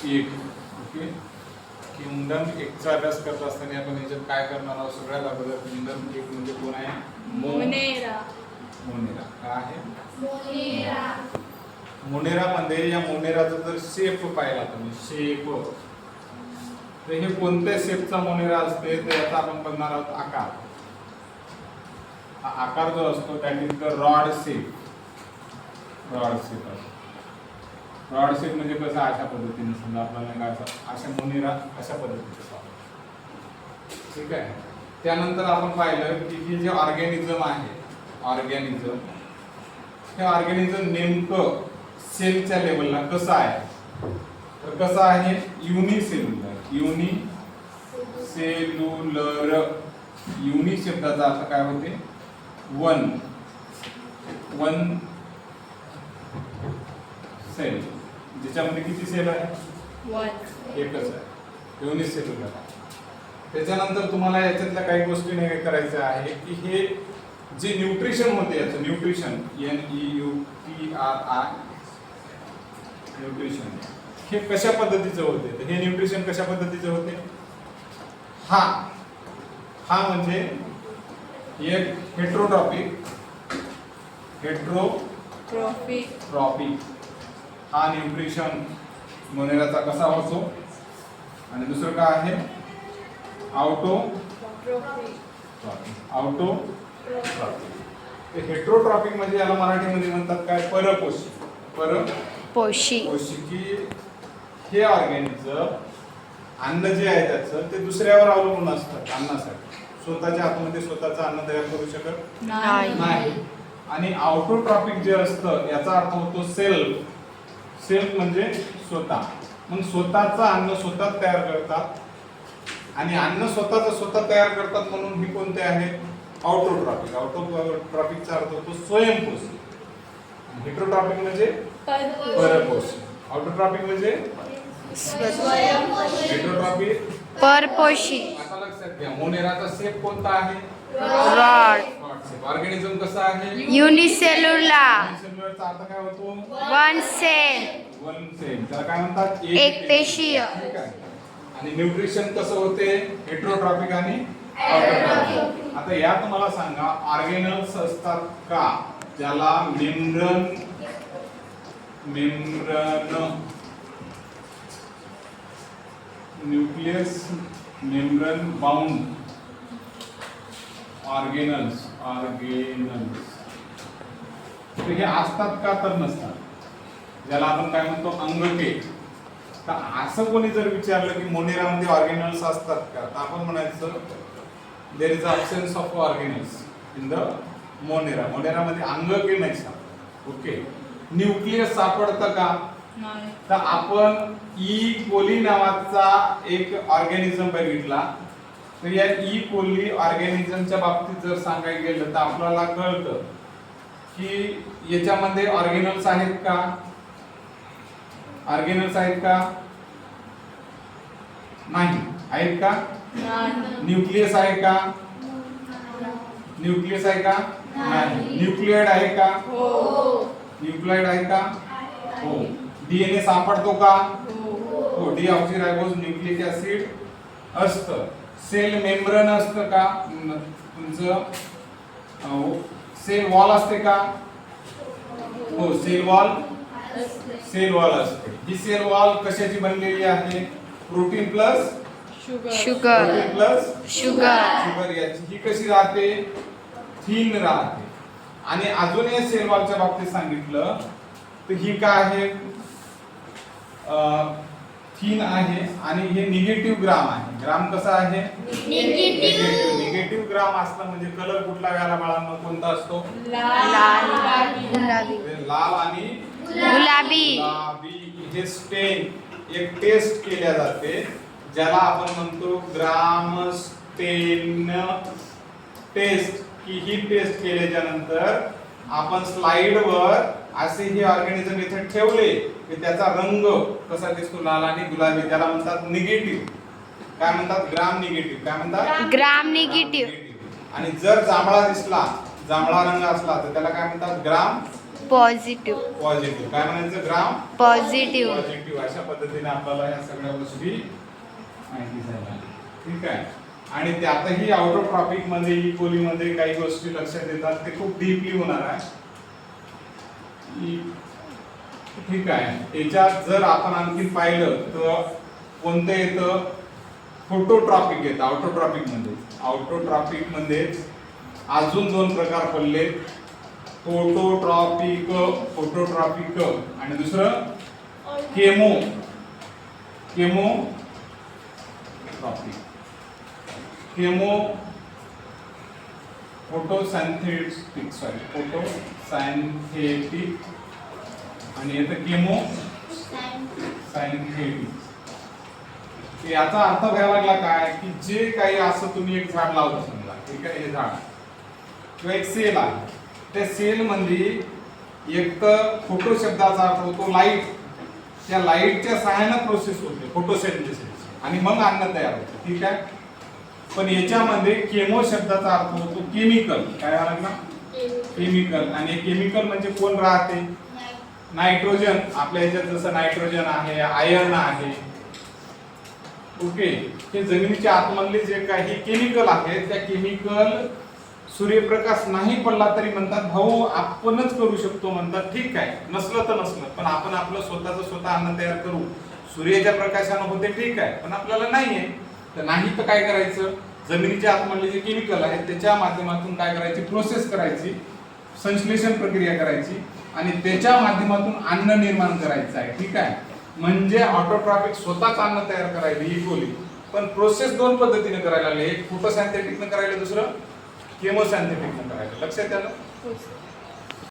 एक. Okay. Kingdom एकचा अभ्यास करत असताना आपण याच्यात काय करणार आहोत? सगळ्यात अगोदर किंगडम एक म्हणजे कोण आहे? मोनेरा. मोनेरा. काय आहे? मोनेरा. मोनेरामध्ये या मोनेराचा जर शेप पाहिला तुम्ही, शेप, तर हे कोणत्या शेपचा मोनेरा असते तर याचा आपण बघणार आहोत आकार. हा आकार जो असतो that is the rod shape. Rod shape असतो. रॉड शेप म्हणजे कसं? अशा पद्धतीने समजा आपल्याला काय असं अशा मोनेरा अशा पद्धतीचे. ठीक आहे. त्यानंतर आपण पाहिलं की हे जे ऑर्गॅनिझम आहे, ऑर्गॅनिझम, हे ऑर्गॅनिझम नेमकं सेलच्या लेवलला कसं आहे? तर कसं आहे? युनिसेल्युलर. युनिसेल्युलर. युनि शब्दाचा अर्थ काय होते? वन. One cell. ज्याच्यामध्ये किती सेल आहे? एकच आहे. युनिसेल्युलर. त्याच्यानंतर तुम्हाला याच्यातल्या काही गोष्टी नाही करायच्या आहे की हे जे न्यूट्रिशन होते याचं, न्यूट्रिशन, NEUTRI, न्यूट्रिशन, हे कशा पद्धतीचं होते? तर हे न्यूट्रिशन कशा पद्धतीचे होते? हा म्हणजे एक हेट्रोट्रॉपिक. हा न्यूट्रिशन मोनेराचा कसा होतो? आणि दुसरं काय आहे? हेट्रोट्रॉपिक म्हणजे याला मराठीमध्ये म्हणतात काय? पोषकी. हे ऑर्गॅनिझम अन्न जे आहे त्याचं ते दुसऱ्यावर अवलंबून असतात अन्नासाठी. स्वतःच्या आतमध्ये स्वतःचं अन्न तयार करू शकत नाही. आणि ऑटोट्रॉपिक जे असतं याचा अर्थ होतो सेल्फ. सेल्फ म्हणजे स्वतः. मग स्वतःचं अन्न स्वतः तयार करतात आणि अन्न स्वतः तयार करतात म्हणून ही कोणते आहेत? ऑटोट्रॉपिक. ऑटोट्रॉपिकचा अर्थ होतो स्वयंपोषी. हेट्रोट्रॉपिक म्हणजे परपोषी. ऑटोट्रॉपिक म्हणजे हेट्रोट्रॉपिक परपोषी. आता लक्षात घ्या, मोनेराचा शेप कोणता आहे? रॉड. ऑर्गॅनिझम कसा आहे? युनिसेल्युलर. युनिसेल्युलरचा अर्थ काय होतो? One cell. One cell. त्याला काय म्हणतात? एकपेशीय. ठीक आहे. आणि न्यूट्रिशन कसं होते? हेट्रोट्रॉपिक आणि ऑटोट्रॉपिक. आता यात मला सांगा, ऑर्गेनल्स असतात का ज्याला membrane nucleus membrane bound organelles तर हे असतात का? तर नसतात. ज्याला आपण काय म्हणतो? अंगके. तर असं कोणी जर विचारलं की मोनेरामध्ये ऑर्गेनल्स असतात का, तर आपण म्हणायचं there is absence of organelles in the Monera. मोनेरामध्ये अंगके नाही सापडत. ओके. न्यूक्लियस सापडतं का? तर आपण ई कोली नावाचा एक ऑर्गॅनिझम बघितला. तर या ई कोली ऑर्गॅनिझमच्या बाबतीत जर सांगायला गेलं तर आपल्याला कळतं की याच्यामध्ये ऑर्गेनल्स आहेत का? ऑर्गेनल्स आहेत का? नाही. आहेत का? न्यूक्लियस आहे का? न्यूक्लियस आहे का? नाही. न्यूक्लियोइड आहे का? न्यूक्लियोइड आहे का? हो. डीएनए सापडतो का? हो. डीऑक्सीरायबोज न्यूक्लिक ऍसिड असतं. सेल मेम्ब्रेन असतं का? तुमचं सेल वॉल असते का? हो. सेल वॉल असते. ही सेल वॉल कशाची बनलेली आहे? Protein plus sugar. याची. ही कशी राहते? थिन राहते. आणि अजून या सेल वॉलच्या बाबतीत सांगितलं तर ही काय आहे? थिन आहे आणि हे निगेटिव्ह ग्राम आहे. ग्राम कसा आहे? निगेटिव्ह ग्राम असला म्हणजे कलर कुठला व्याला बाळांना कोणता असतो? लाल आणि गुलाबी. हे स्टेन एक टेस्ट केल्या जाते ज्याला आपण म्हणतो ग्राम स्टेन टेस्ट. की ही टेस्ट केल्याच्या नंतर आपण स्लाइडवर असे हे ऑर्गॅनिझम इथे ठेवले की त्याचा रंग कसा दिसतो? लाल आणि गुलाबी. त्याला म्हणतात निगेटिव्ह. काय म्हणतात? ग्राम निगेटिव्ह. काय म्हणतात? ग्राम निगेटिव्ह. आणि जर जांभळा दिसला, जांभळा रंग असला तर त्याला काय म्हणतात? ग्राम पॉझिटिव्ह पॉझिटिव्ह. काय म्हणायचं? ग्राम पॉझिटिव्ह पॉझिटिव्ह. अशा पद्धतीने आपल्याला या सगळ्या गोष्टी माहिती झाल्या. ठीक आहे. आणि त्यातही ऑटोट्रॉपिक मध्ये ई कोलीमध्ये काही गोष्टी लक्षात येतात, ते खूप डीपली होणार आहे. ठीक आहे. याच्यात जर आपण आणखी पाहिलं तर कोणतं येतं? फोटोट्रॉपिक येतं ऑटोट्रॉपिक मध्ये. ऑटोट्रॉपिक मध्ये अजून दोन प्रकार पडले, फोटोट्रॉपिक आणि दुसरं केमोट्रॉपिक. फोटोसिंथेटिक आणि येतं केमोसायन्थेटिक. याचा अर्थ व्हायला लागला काय की जे काही असं तुम्ही एक झाड लावता समजा, ठीक आहे, हे झाड किंवा एक सेल आहे, त्या सेल मध्ये एक तर फोटो शब्दाचा अर्थ होतो लाईट. त्या लाईटच्या सहाय्याने प्रोसेस होते फोटोसिंथेसिस आणि मग अन्न तयार होते. ठीक आहे. पण याच्यामध्ये केमो शब्दाचा अर्थ होतो केमिकल. काय लागला? केमिकल. आणि केमिकल म्हणजे कोण राहते? नायट्रोजन. आपल्या ह्याच्यात जसं नायट्रोजन आहे, आयर्न आहे. ओके. हे जमिनीच्या आतमधले जे काही केमिकल आहेत, त्या केमिकल सूर्यप्रकाश नाही पडला तरी म्हणतात भाऊ आपणच करू शकतो म्हणतात. ठीक आहे, नसलं तर नसलं, पण आपण आपलं स्वतः अन्न तयार करू. सूर्याच्या प्रकाशानं होते, ठीक आहे, पण आपल्याला नाहीये. तर नाही तर काय करायचं? जमिनीच्या आतमधले जे केमिकल आहेत त्याच्या माध्यमातून काय करायची? प्रोसेस करायची, संश्लेषण प्रक्रिया करायची आणि त्याच्या माध्यमातून अन्न निर्माण करायचं आहे. ठीक आहे. म्हणजे ऑटोट्रॉपिक स्वतःच अन्न तयार करायला इक्वली, पण प्रोसेस दोन पद्धतीने करायला लागले. एक फोटोसिंथेटिकनं करायला, दुसरं केमोसिंथेटिकनं करायला. लक्षात आलं?